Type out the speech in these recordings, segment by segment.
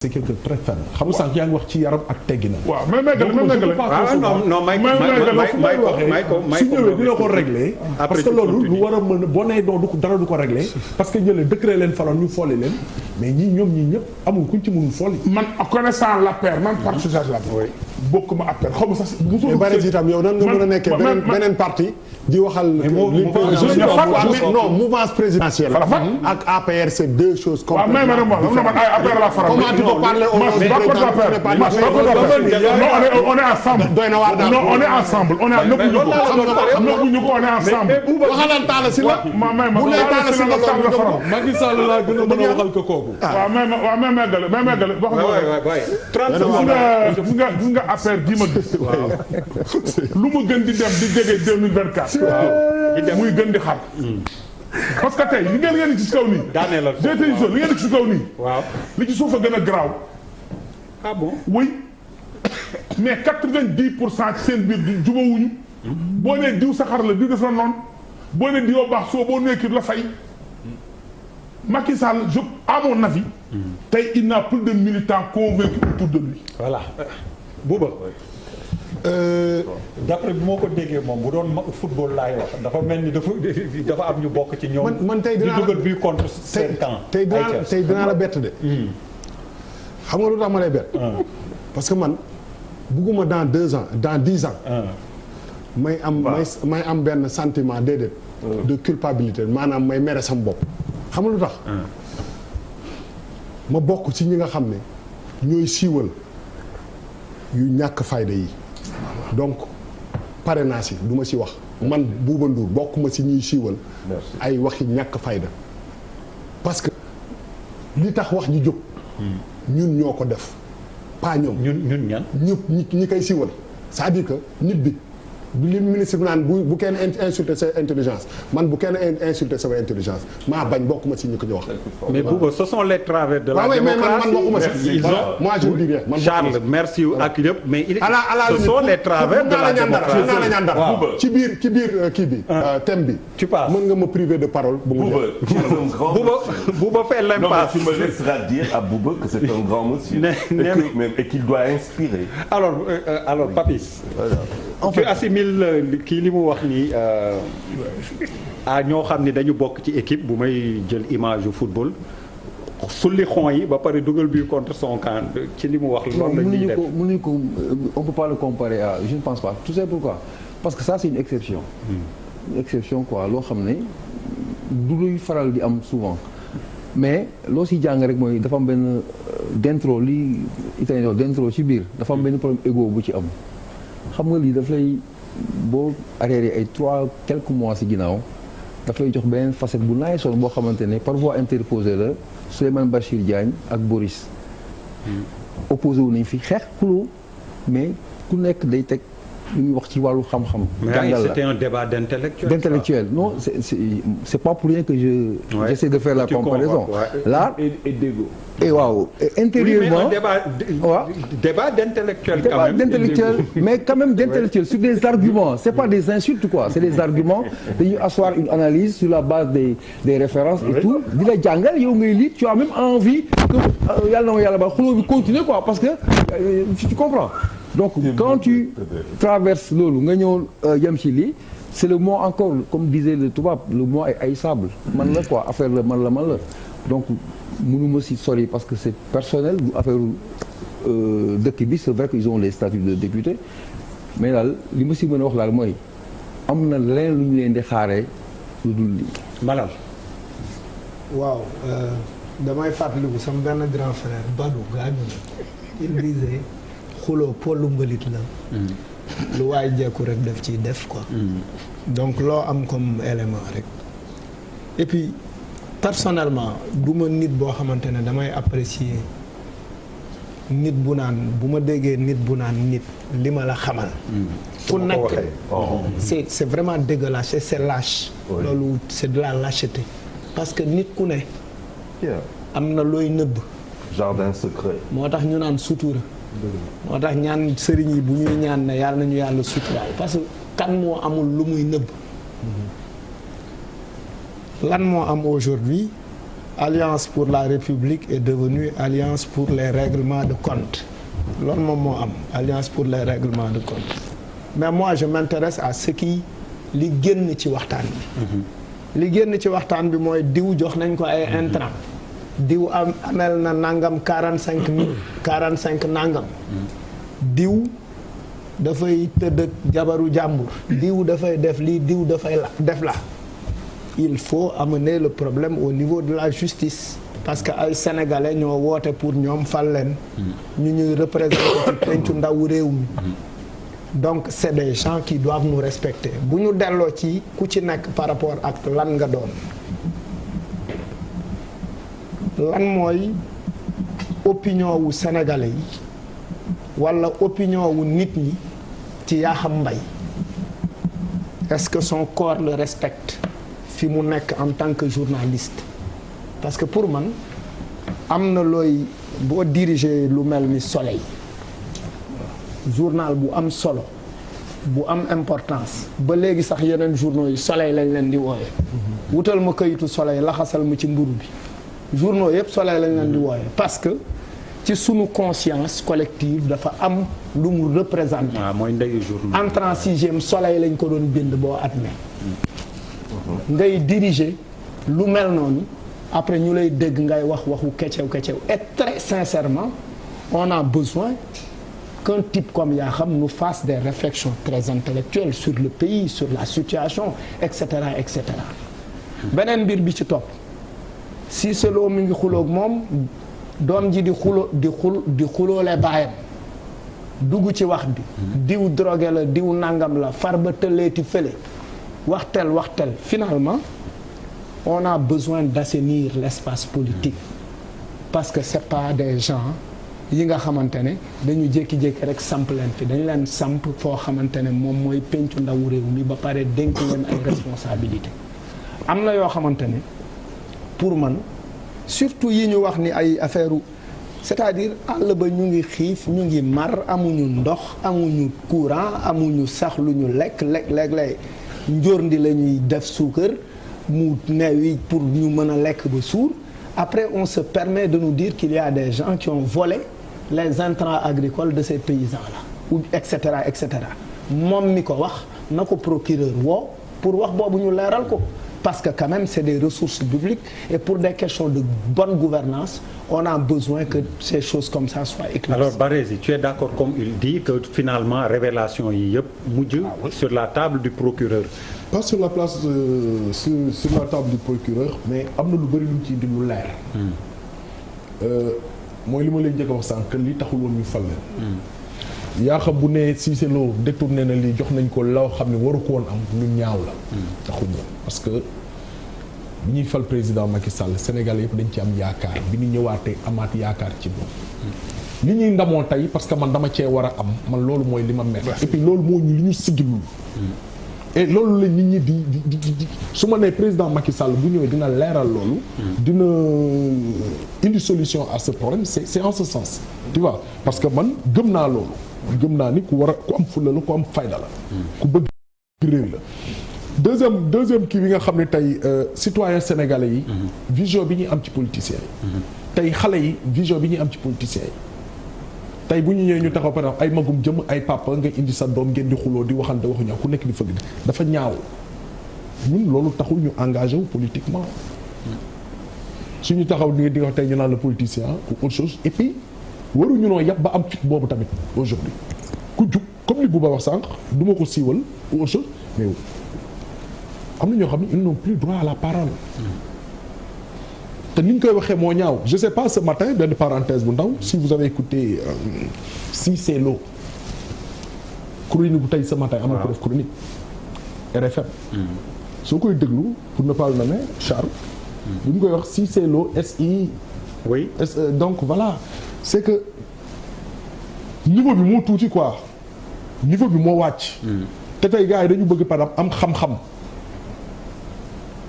c'est quelque très faible xam nga sànq yaa ngi wax ci yaram ak teggi na. waaw may su ñëwee dina ko régler parce que loolu lu war a mën boo nee doo dara du ko régler parce que ñële décret leen faloon ñu folli leen mais ñoom ñii ñëpp amul kuñ ci mënul folli. man connaissant l'APR man parti socialiste la bokkuma APR xaw ma sax. mais bari ci itam yow nan nga mën a nekkee beneen parti di waxal. non mouvance présidentielle ak APR c'est deux choses complètement différentes. On est ensemble. Non, on est ensemble. On est ensemble. waxalal Talla Sylla. bu nee Talla Sylla Macky Sall laa gën a mën a waxal ko kooku. waaw may meggale wax nga gis nga affaire bii ma gis. lu mu gën di dem di jege 2024. muy gën di xar. parce que tey li ngeen ci kaw nii. daaneel li ngeen ci kaw nii. waaw li ci suuf a gën a garaaw. ah bon oui mais 90% ci seen biir di jubawuñu. boo nee diw saxar la diw def na noonu. boo nee diw baax soo boo nekkee la fay. Macky Sall à mon avis. tey il n'a plus de militants convaincus autour de lui. voilà Bouba. d'après bi moo ko déggee moom bu doon football laay wax dafa mel ni dafa am ñu bokk ci ñoom. man tey dinaa di dugal bii contre seen camp. tey dinaa la bett de. xam nga lu tax ma lay bett. parce que man bugguma dans 2 ans dans 10 ans. may am benn sentiment déedéet. de culpabilité maanaam may mere sam bopp. xam nga lu tax. ma bokk ci ñi nga xam ne ñooy siiwal yu ñàkk fayda yi. donc parrainage yi du ma ci wax man Bouba Ndour bokk ma ci ñuy siiwal ay waxi ñàkk fayda parce que li tax wax ji jóg ñun ñoo ko def pas ñoom ñun ñan ñëpp ñi koy siiwal c'est-à-dire que nit bi li ministre bi naan bu kenn insulté sa intelligence man bu kenn insulté sama intelligence maa bañ bokkuma ci ñu ko ñu wax. mais Bouba ce sont les travers de la démocratie. man bokkuma ci. moi je dis rien man Charles merci ak ñëpp mais ce sont les travers de la démocratie. naa la ñaan dara ci biir kii bi. thème bi. tu passes mën nga ma priver de parole. Bouba fait l'impasse. Non mais tu me laisseras dire à Bouba que c'est un grand monsieur. et qu'il doit inspirer. alors Papis. en fait kii li mu wax nii ñoo xam ni dañu bokk ci équipe bu may jël image yu football sulli xon yi ba pare dugal bi contre son camp ci li mu wax. loolu la ñuy def mënuñu ko on peut pas le comparer à je ne pense pas tu sais pourquoi parce que ça c'est une exception. une exception quoi loo xam ne du luy faral di am souvent mais loo si jàng rek mooy dafa am benn dentro li italien dentro ci biir dafa am benn problème égo bu ci am. xam nga lii daf lay boo arrière ay 3 quelques mois ci ginnaaw daf lay jox beneen facette bu naay sol boo xamante ne par voie interposée la Souleymane Bachir Diagne ak Boris. opposé wu nañ fi xeex xuloo mais ku nekk day teg lu ñuy wax ci wàllu xam-xam. mais c'était un débat d'intellectuel. Non c'est pas pour rien que j'essaie de faire la comparaison. Là et d'égo. Et waaw intérieurement. Oui, mais débat d'intellectuel quand même. D'intellectuel mais quand même d'intellectuel sur des arguments c'est pas des insultes quoi c'est des arguments dañuy asseoir une analyse sur la base des références et tout di la jàngal yow ngay lire tu as même envie que yàlla na ma yàlla ba xuloo bi continuer quoi parce que tu comprends. donc quand tu traverses loolu nga ñëw yem ci lii c'est le mot encore comme disait le tubaab le mot est haïssable man la quoi affaire la man la donc mënuma si sori parce que c'est personnel bu affaire dëkk bi c'est vrai qu'ils ont les statuts de député mais daal li ma si mën a wax daal mooy am na leneen lu ñu leen di xaaree lu dul lii. Malal. waaw damay fàttaliku sama benn grand frère Badou gaañu na il disait xuloo polu mbalit la. lu waay jekku rek daf ciy def quoi. donc loo am comme élément rek et puis personnellement du ma nit boo xamante ne damay apprécier nit bu naan bu ma déggee nit bu naan nit li ma la xamal. ku nekk c'est vraiment dégueulasse et c'est lâche. loolu c'est de la lâcheté parce que nit ku ne. am na looy nëbb. jardin secret. moo tax ñu naan sutura. moo tax ñaan sëriñ yi bu ñuy ñaan ne yàlla nañu yàlla suturaal parce que kan moo amul lu muy nëbb. lan moo am aujourd'hui Alliance pour la République est devenue Alliance pour les règlements de compte loolu moom moo am Alliance pour les règlements de compte mais moi je m'intéresse à ce qui li génn ci waxtaan bi li génn ci waxtaan bi mooy diw jox nañ ko ay intrant diw amel na nangam 45 nangam diw dafay tëdd ak jabaru jàmbur diw dafay def lii diw dafay def la il faut amener le problème au niveau de la justice parce que ay sénégalais ñoo woote pour ñoom fal leen ñu ñuy représenter ci pencu ndaw réew mi donc c'est des gens qui doivent nous respecter bu ñu delloo ci ku ci nekk par rapport ak lan nga doon lan mooy opinion wu sénégalais yi wala opinion wu nit ñi ci Yakham Mbaye est-ce que son corps le respecte fi mu nekk en tant que journaliste parce que pour man am na looy boo diriger lu mel ni Soleil journal bu am solo bu am importance ba léegi sax yeneen journaux yi Soleil lañ leen di wooye wutal ma kayitu Soleil laxasal ma ci mburu bi journaux yëpp Soleil lañ leen di wooye parce que ci sunu conscience collective dafa am lu mu représenté. waaw mooy ndeyu journal. entrée en sixième Soleil lañ ko doon bind boo admet ngay diriger lu mel noonu après ñu lay dégg ngay wax waxu kecew et très sincèrement on a besoin qu'un type comme Yakham nous fasse des réflexions très intellectuelles sur le pays sur la situation et cetera et cetera beneen mbir bi ci topp si selo mi ngi xuloog moom doom ji di xuloole baayam dugg ci wax bi diw drogué la diw nangam la far ba tëleeti fële waxtel finalement on a besoin d'assainir l'espace politique parce que c'est pas des gens yi nga xamante ne dañu jékki-jékki rek samp leen fi dañu leen samp foo xamante ne moom mooy pencu ndawu réew mi ba pare dénk leen ay responsabilité am na yoo xamante ne pour man surtout yi ñu wax ni ay affaire c'est-à-dire àll ba ñu ngi xiif ñu ngi mar amuñu ndox amuñu courant amuñu sax lu ñu lekk léeg-léeg njorndi la ñuy def suukar mu neewi pour ñu mën a lekk ba suur après on se permet de nous dire qu'il y a des gens qui ont volé les intrants agricoles de ces paysans-là ou et cetera moom mi ko wax na ko procureur woo pour wax boobu ñu leeral ko parce que quand même c'est des ressources publiques et pour des questions de bonne gouvernance on a besoin que ces choses comme ça soient éclaircies. Alors Barézy, tu es d'accord comme il dit que finalement révélation yi yëpp mujj sur la table du procureur. Pas sur la place sur la table du procureur mais am na lu bëri lu ci di lu leer. mooy li ma leen njëkk a wax sànq li taxul woon ñu fal leen. yaa xam bu ne Cissé Lo détourné na lii jox nañ ko loo xam ne waru ko woon am lu ñaaw la. taxul woon parce que bi ñuy fal président Macky Sall Sénégal yëpp dañ ci am yaakaar bi ñu ñëwaatee amaat yaakaar ci moom. li ñuy ndamoo tey parce que man dama cee war a am man loolu mooy li ma mel. et puis loolu moo ñu li ñu siggilul. et loolu la nit ñi di su ma nee président Macky Sall bu ñëwee dina leeral loolu. dina indi solution à ce problème c'est en ce sens. tu vois parce que man gëm naa loolu. gëm naa ni ku war a ku am fulla la ku am fayda la. ku bëgg réew la. deuxième kii bi nga xam ne tey citoyens sénégalais yi. vision bi ñuy am ci politiciens yi. tey xale yi vision bi ñuy am ci politiciens yi. tey bu ñu ñëwee ñu taxaw par exemple ay magum jëm ay papa nga indi sa doom ngeen di xuloo di waxante waxu ñaaw ku nekk di fëgg dafa ñaaw ñun loolu taxul ñu engagé wu politiquement suñu taxaw ni di wax tey ñu naan la politicien ou autre chose et puis waruñu noo yàpp ba am fit boobu tamit aujourd'hui ku jug comme li Bouba wax sànq du ma ko siiwal ou autre chose mais am na ñoo xam ne ils n'ont plus droit à la parole te ni ñu koy waxee moo ñaaw je sais pas ce matin benn parenthèse bu ndaw si vous avez écouté Cissé Lo chronique bu tey ce matin am na ko def chronique RFM soo koy déglu pour ne pas le nommer Charles bu ñu koy wax Cissé Lo SI oui donc voilà c'est que niveau bi moo tuuti quoi niveau bi moo wàcc te tey gars yi dañu bëgg par exemple am xam-xam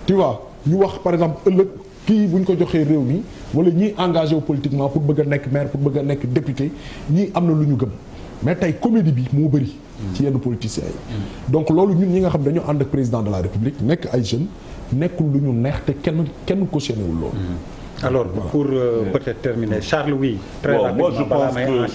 tu vois ñu wax par exemple ëllëg kii bu ñu ko joxee réew mi wala ñii engagé wu politiquement pour bëgg a nekk maire pour bëgg a nekk député ñii am na lu ñu gëm mais tey comédie bi moo bëri ci yenn politiciens yi donc loolu ñun ñi nga xam dañoo ànd ak président de la république nekk ay jeunes nekkul lu ñu neex te kenn cautionné wul loolu alors pour peut-être terminer Charles oui. très bon, moi rapidement je pense que